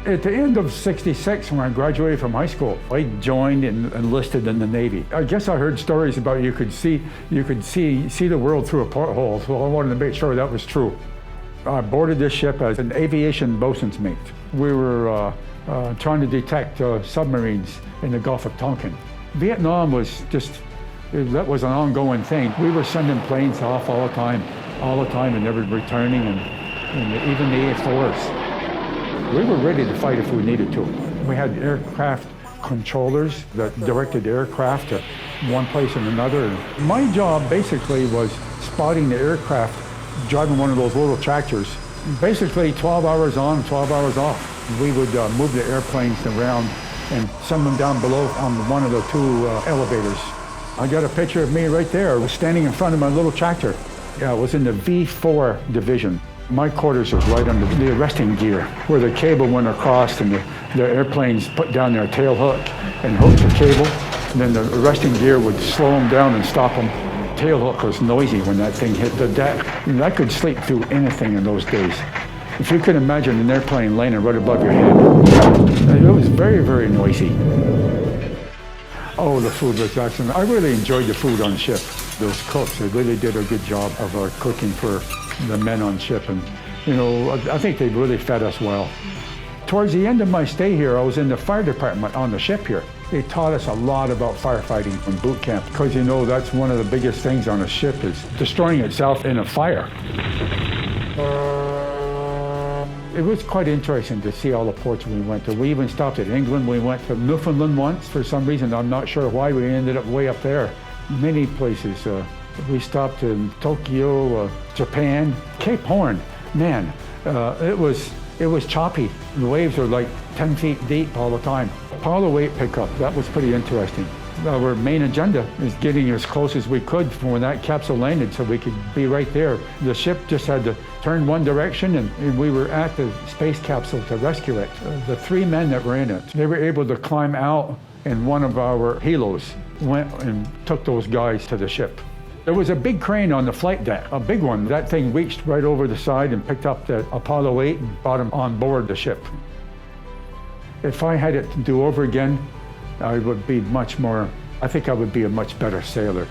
At the end of '66, when I graduated from high school, I joined and enlisted in the Navy. I guess I heard stories about you could see the world through a porthole, so I wanted to make sure that was true. I boarded this ship as an aviation bosun's mate. We were trying to detect submarines in the Gulf of Tonkin. Vietnam was that was an ongoing thing. We were sending planes off all the time, and they were returning, and even the Air Force. We were ready to fight if we needed to. We had aircraft controllers that directed aircraft to one place and another. My job basically was spotting the aircraft driving one of those little tractors. Basically 12 hours on, 12 hours off. We would move the airplanes around and send them down below on one of the two elevators. I got a picture of me right there. I was standing in front of my little tractor. Yeah, I was in the V4 division. My quarters was right under the arresting gear, where the cable went across and the airplanes put down their tail hook and hooked the cable. And then the arresting gear would slow them down and stop them. Tail hook was noisy when that thing hit the deck. And I could sleep through anything in those days. If you could imagine an airplane landing right above your head, it was very, very noisy. Oh, the food was excellent. I really enjoyed the food on ship. Those cooks, they really did a good job of cooking for the men on ship. And, I think they really fed us well. Towards the end of my stay here, I was in the fire department on the ship here. They taught us a lot about firefighting in boot camp, because that's one of the biggest things on a ship is destroying itself in a fire. It was quite interesting to see all the ports we went to. We even stopped at England. We went to Newfoundland once. For some reason, I'm not sure why, we ended up way up there. Many places. We stopped in Tokyo, Japan, Cape Horn. Man, it was choppy. The waves were like 10 feet deep all the time. Apollo 8 pickup, that was pretty interesting. Our main agenda is getting as close as we could from when that capsule landed so we could be right there. The ship just had to turn one direction and we were at the space capsule to rescue it. The 3 men that were in it, they were able to climb out, and one of our helos went and took those guys to the ship. There was a big crane on the flight deck, a big one. That thing reached right over the side and picked up the Apollo 8 and brought them on board the ship. If I had it to do over again, I think I would be a much better sailor.